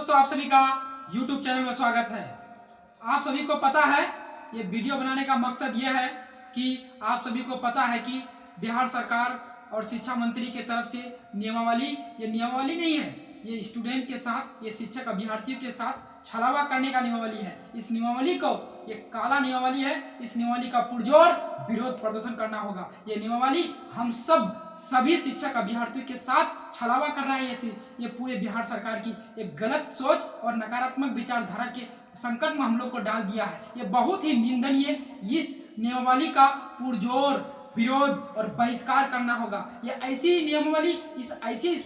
दोस्तों, आप सभी का YouTube चैनल में स्वागत है। आप सभी को पता है, ये वीडियो बनाने का मकसद ये है कि आप सभी को पता है कि बिहार सरकार और शिक्षा मंत्री के तरफ से नियमावली, ये नियमावली नहीं है, ये स्टूडेंट के साथ, ये शिक्षक अभ्यर्थियों के साथ छलावा करने का नियमावली है। इस नियमावली को, ये काला नियमावली है, इस नियमावली का पुरजोर विरोध प्रदर्शन करना होगा। ये नियमावली हम सभी शिक्षक अभ्यर्थियों के साथ छलावा कर रहा है। ये पूरे बिहार सरकार की एक गलत सोच और नकारात्मक विचारधारा के संकट में हम लोग को डाल दिया है। ये बहुत ही निंदनीय, इस नियमावली का पुरजोर विरोध और बहिष्कार करना होगा। ये ऐसी नियमावली, इस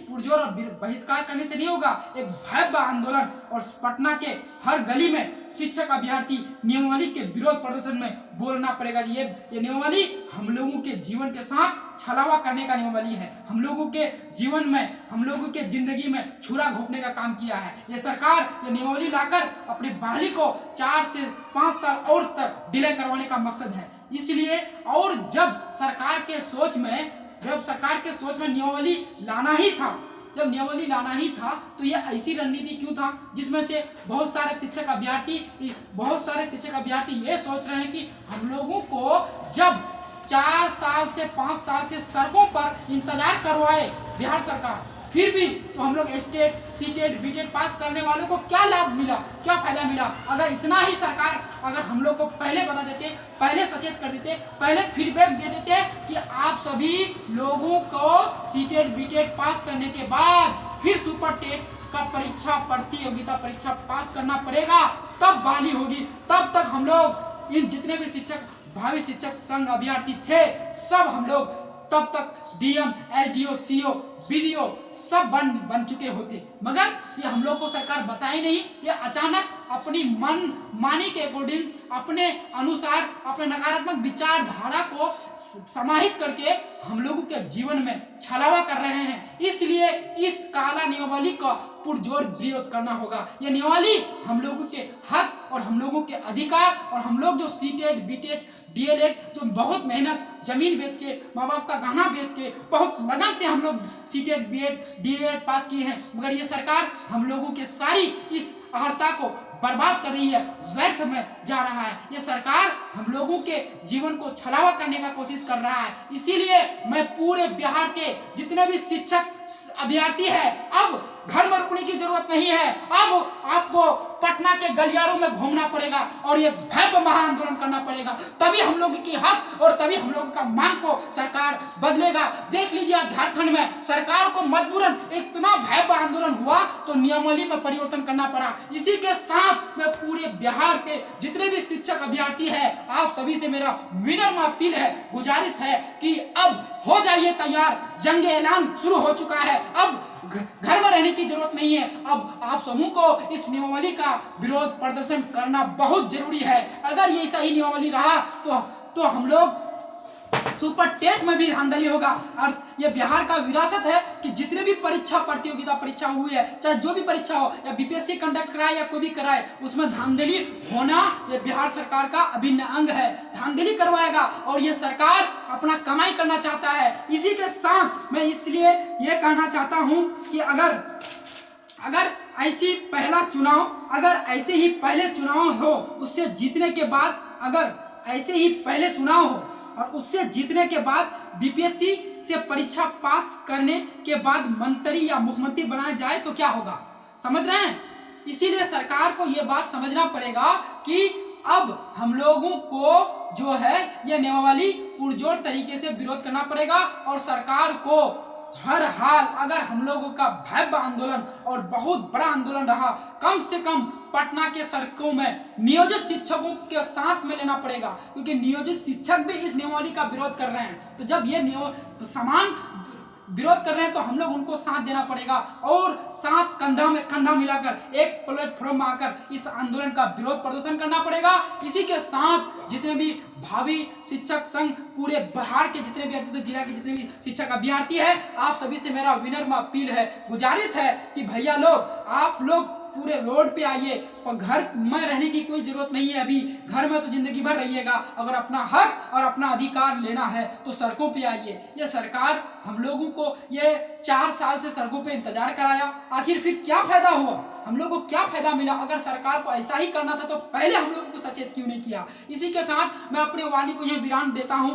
पुरजोर और बहिष्कार करने से नहीं होगा। एक भव्य आंदोलन और पटना के हर गली में शिक्षक अभ्यर्थी नियमावली के विरोध प्रदर्शन में बोलना पड़ेगा। ये नियमावली हम लोगों के जीवन के साथ छलावा करने का नियमावली है। हम लोगों के जीवन में, हम लोगों के जिंदगी में छुरा घोंपने का काम किया है। ये सरकार ये नियमावली लाकर अपने बहाली को 4 से 5 साल और तक डिले करवाने का मकसद है। इसलिए और जब सरकार के सोच में नियमावली लाना ही था, तो ये ऐसी रणनीति क्यों था जिसमें से बहुत सारे शिक्षक अभ्यर्थी ये सोच रहे हैं कि हम लोगों को जब 4 साल से 5 साल से सड़कों पर इंतजार करवाए बिहार सरकार, फिर भी तो हम लोग स्टेट, सीटेट, बीटेट पास करने वालों को क्या लाभ मिला, क्या फायदा मिला? अगर इतना ही सरकार अगर हम लोग को पहले बता देते, पहले सचेत कर देते, पहले फीडबैक दे देते कि आप सभी लोगों को सीटेट, बीटेट पास करने के बाद फिर सुपर टेट का परीक्षा, प्रतियोगिता परीक्षा पास करना पड़ेगा, तब बहाली होगी। तब तक हम लोग इन जितने भी शिक्षक, भावी शिक्षक संघ अभ्यर्थी थे, सब हम लोग तब तक डीएम, एसडीओ, सीओ, वीडियो सब बन चुके होते। मगर ये हम लोग को सरकार बताए नहीं। ये अचानक अपनी मन मानी के अकॉर्डिंग, अपने अनुसार, अपने नकारात्मक विचारधारा को समाहित करके हम लोगों के जीवन में छलावा कर रहे हैं। इसलिए इस काला नियमावली का पुरजोर विरोध करना होगा। ये नियमावली हम लोगों के हक और हम लोगों के अधिकार, और हम लोग जो सीटेट, बीटेट, डीएलएड, जो बहुत मेहनत, जमीन बेच के, माँ बाप का गहना बेच के, बहुत लगन से हम लोग सीटेट, बीएड, डीएलएड पास किए हैं, मगर ये सरकार हम लोगों के सारी इस अर्हता को बर्बाद कर रही है, व्यर्थ में जा रहा है। ये सरकार हम लोगों के जीवन को छलावा करने का कोशिश कर रहा है। इसीलिए मैं पूरे बिहार के जितने भी शिक्षक अभ्यर्थी है, अब घर में रुकने की जरूरत नहीं है। अब आपको पटना के गलियारों में घूमना पड़ेगा और ये भव्य महाआंदोलन करना पड़ेगा, तभी हम लोगों की हक और तभी हम लोगों का मांग को सरकार बदलेगा। देख लीजिए, झारखंड में सरकार को मजबूरन इतना भव्य आंदोलन हुआ तो नियमावली में परिवर्तन करना पड़ा। इसी के साथ में पूरे बिहार के जितने भी शिक्षक अभ्यर्थी है, आप सभी से मेरा विनम्र अपील है, गुजारिश है कि अब हो जाइए तैयार। जंग ऐलान शुरू हो चुका है। अब घर में रहने की जरूरत नहीं है। अब आप समूह को इस नियमावली का विरोध प्रदर्शन करना बहुत जरूरी है। अगर ये सही नियमावली रहा तो हम लोग सुपर टेट में भी धांधली होगा। और ये बिहार का विरासत है कि जितने भी परीक्षा, प्रतियोगिता परीक्षा हुई है, चाहे जो भी परीक्षा हो, या बीपीएससी कंडक्ट कराए या कोई भी कराए, उसमें धांधली होना ये बिहार सरकार का अभिन्न अंग है। धांधली करवाएगा और ये सरकार अपना कमाई करना चाहता है। इसी के साथ मैं इसलिए ये कहना चाहता हूँ कि अगर ऐसे ही पहले चुनाव हो, उससे जीतने के बाद, अगर ऐसे ही पहले चुनाव हो और उससे जीतने के बाद बीपीएससी से परीक्षा पास करने के बाद मंत्री या मुख्यमंत्री बनाया जाए तो क्या होगा? समझ रहे हैं? इसीलिए सरकार को यह बात समझना पड़ेगा कि अब हम लोगों को जो है ये नियमावली पुरजोर तरीके से विरोध करना पड़ेगा। और सरकार को हर हाल, अगर हम लोगों का भव्य आंदोलन और बहुत बड़ा आंदोलन रहा, कम से कम पटना के सड़कों में नियोजित शिक्षकों के साथ में लेना पड़ेगा, क्योंकि नियोजित शिक्षक भी इस नियमावली का विरोध कर रहे हैं। तो जब ये समान विरोध कर रहे हैं तो हम लोग उनको साथ देना पड़ेगा और साथ कंधा में कंधा मिलाकर एक प्लेटफॉर्म में आकर इस आंदोलन का विरोध प्रदर्शन करना पड़ेगा। इसी के साथ जितने भी भावी शिक्षक संघ, पूरे बिहार के जितने भी अतिरिक्त जिला के जितने भी शिक्षक अभ्यर्थी है, आप सभी से मेरा विनम्र अपील है, गुजारिश है कि भैया लोग, आप लोग पूरे रोड पे आइए। और घर में रहने की कोई जरूरत नहीं है, अभी घर में तो जिंदगी भर रहिएगा। अगर अपना हक और अपना अधिकार लेना है तो सड़कों पे आइए। ये सरकार हम लोगों को ये 4 साल से सड़कों पे इंतजार कराया, आखिर फिर क्या फायदा हुआ? हम लोग को क्या फायदा मिला? अगर सरकार को ऐसा ही करना था तो पहले हम लोगों को सचेत क्यों नहीं किया? इसी के साथ मैं अपने वाणी को यह विराम देता हूँ।